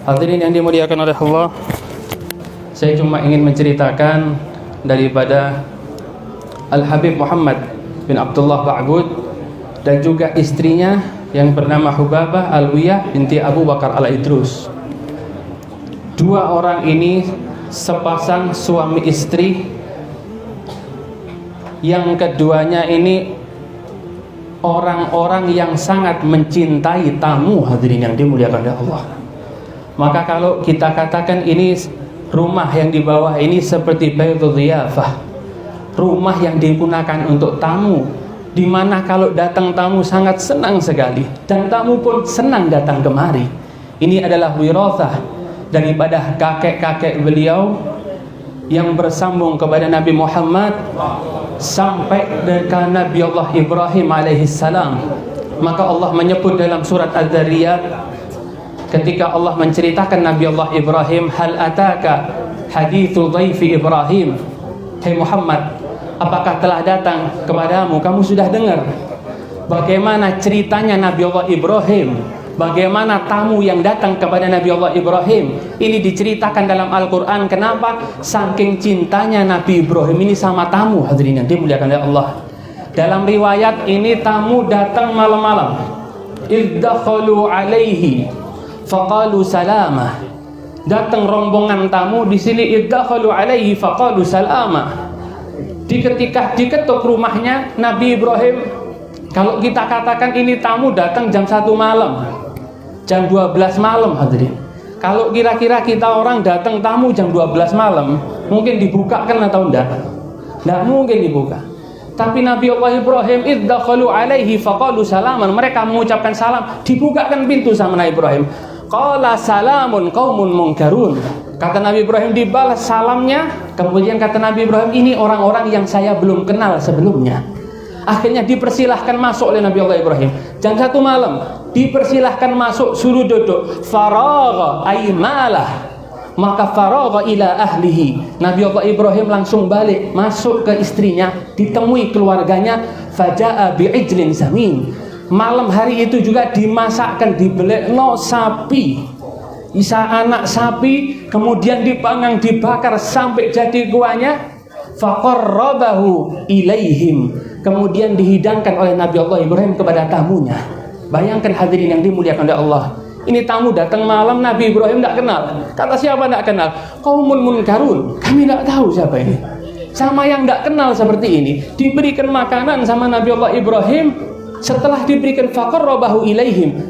Hadirin yang dimuliakan oleh Allah, saya cuma ingin menceritakan daripada Al-Habib Muhammad bin Abdullah Ba'bud dan juga istrinya yang bernama Hubabah Alwiyah binti Abu Bakar Al-Idrus. Dua orang ini sepasang suami istri yang keduanya ini orang-orang yang sangat mencintai tamu, hadirin yang dimuliakan oleh Allah. Maka kalau kita katakan ini rumah yang di bawah ini seperti Baitul Dhiyafah, rumah yang digunakan untuk tamu, di mana kalau datang tamu sangat senang sekali dan tamu pun senang datang kemari. Ini adalah wirathah daripada kakek-kakek beliau yang bersambung kepada Nabi Muhammad sampai ke Nabi Allah Ibrahim alaihissalam. Maka Allah menyebut dalam surat Az-Zariyat ketika Allah menceritakan Nabi Allah Ibrahim, hal ataka hadithu dhaifi Ibrahim, hai Muhammad, apakah telah datang kepadamu, kamu sudah dengar bagaimana ceritanya Nabi Allah Ibrahim, bagaimana tamu yang datang kepada Nabi Allah Ibrahim. Ini diceritakan dalam Al-Quran. Kenapa? Saking cintanya Nabi Ibrahim ini sama tamu, hadirin yang dimuliakan oleh Allah. Dalam riwayat ini tamu datang malam-malam, iddakhalu alaihi faqalu salamah. Datang rombongan tamu di sini, iddakhalu alaihi faqalu salamah. Ketika diketuk rumahnya Nabi Ibrahim, kalau kita katakan ini tamu datang jam 1 malam, jam 12 malam, hadirin. Kalau kira-kira kita orang datang tamu jam 12 malam, mungkin dibukakan atau enggak? Enggak mungkin dibuka. Tapi Nabi Allah Ibrahim, iddakhalu alaihi faqalu salaman, mereka mengucapkan salam, dibukakan pintu sama Nabi Ibrahim. Qala salamun qaumun munkarun. Kata Nabi Ibrahim, dibalas salamnya. Kemudian kata Nabi Ibrahim, ini orang-orang yang saya belum kenal sebelumnya. Akhirnya dipersilahkan masuk oleh Nabi Allah Ibrahim. Jam 1 malam dipersilahkan masuk, suruh duduk. Faragha ay malah, maka faragha ila ahlihi. Nabi Allah Ibrahim langsung balik masuk ke istrinya, ditemui keluarganya. Faja'a bi'ijlin samin. Malam hari itu juga dimasakkan, dibelekno sapi, isa anak sapi, kemudian dipanggang, dibakar sampai jadi kuahnya. Faqarrabahu ilaihim, kemudian dihidangkan oleh Nabi Allah Ibrahim kepada tamunya. Bayangkan hadirin yang dimuliakan oleh Allah, ini tamu datang malam, Nabi Ibrahim tidak kenal. Kata siapa tidak kenal? Qaumun munkarun, kami tidak tahu siapa ini. Sama yang tidak kenal seperti ini diberikan makanan sama Nabi Allah Ibrahim. Setelah diberikan faqarrabahu ilaihim,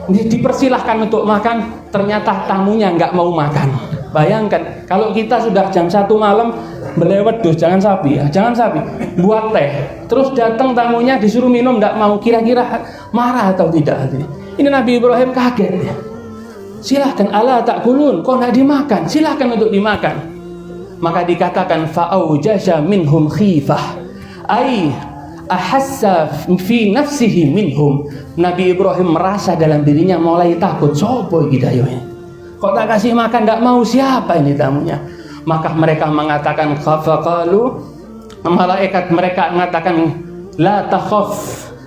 dipersilahkan untuk makan, ternyata tamunya nggak mau makan. Bayangkan kalau kita sudah jam 1 malam belewet dus, jangan sapi ya, jangan sapi, buat teh, terus datang tamunya disuruh minum nggak mau, kira-kira marah atau tidak? Ini Nabi Ibrahim kaget ya. Silahkan, ala ta'kulun, kok nggak dimakan, silahkan untuk dimakan. Maka dikatakan fa'aujasha minhum khifah, ay ahassa fi nafsihi minhum. Nabi Ibrahim merasa dalam dirinya mulai takut, sopo iki dayoe, kok tak kasih makan nggak mau, siapa ini tamunya? Maka mereka mengatakan faqalu, malaikat mereka mengatakan la takhaf,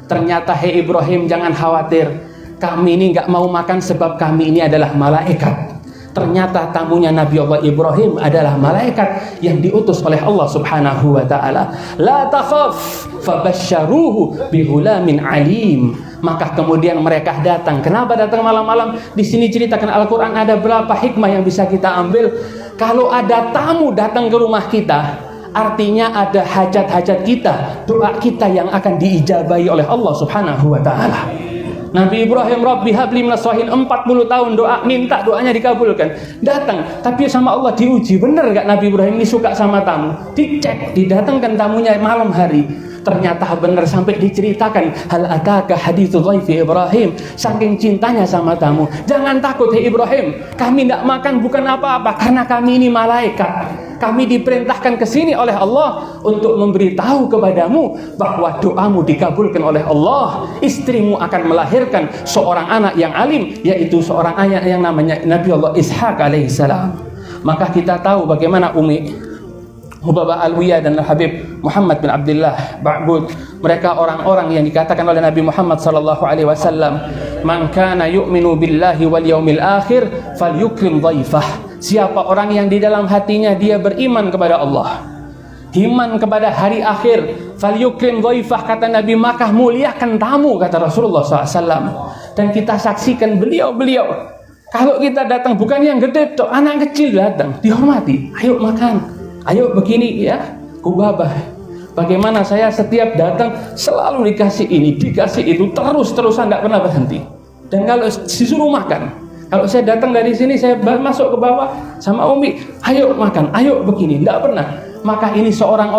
ternyata hai Ibrahim jangan khawatir, kami ini nggak mau makan sebab kami ini adalah malaikat. Ternyata tamunya Nabi Allah Ibrahim adalah malaikat yang diutus oleh Allah Subhanahu wa taala. La takhaf fabasyaruhu bihulamin alim. Maka kemudian mereka datang. Kenapa datang malam-malam? Di sini ceritakan Al-Qur'an ada berapa hikmah yang bisa kita ambil. Kalau ada tamu datang ke rumah kita, artinya ada hajat-hajat kita, doa kita yang akan diijabahi oleh Allah Subhanahu wa taala. Nabi Ibrahim, Rabbi habli minas shalihin, 40 tahun doa, minta doanya dikabulkan. Datang, tapi sama Allah diuji, benar gak Nabi Ibrahim ini suka sama tamu? Dicek, didatangkan tamunya malam hari. Ternyata benar, sampai diceritakan hal ataka hadithu dhaifi Ibrahim, saking cintanya sama tamu. Jangan takut hai Ibrahim, kami tidak makan bukan apa-apa, karena kami ini malaikat. Kami diperintahkan ke sini oleh Allah untuk memberitahu kepadamu bahwa doamu dikabulkan oleh Allah. Istrimu akan melahirkan seorang anak yang alim, yaitu seorang anak yang namanya Nabi Allah Ishaq alaihissalam. Maka kita tahu bagaimana Umi Hubabah Alwiyah dan Al-Habib Muhammad bin Abdullah Ba'bud, mereka orang-orang yang dikatakan oleh Nabi Muhammad SAW Man kana yu'minu billahi wal yaumil akhir falyukrim dhaifah. Siapa orang yang di dalam hatinya dia beriman kepada Allah, iman kepada hari akhir, falyukrim dhaifah, kata Nabi, maka muliakan tamu, kata Rasulullah SAW. Dan kita saksikan beliau-beliau, kalau kita datang bukan yang gede toh, anak kecil datang dihormati, ayo makan, ayo begini ya, kubabah. Bagaimana saya setiap datang selalu dikasih ini, dikasih itu, terus-terusan tidak pernah berhenti. Dan kalau disuruh makan, kalau saya datang dari sini, saya masuk ke bawah sama Umi, ayo makan, ayo begini, tidak pernah. Maka ini seorang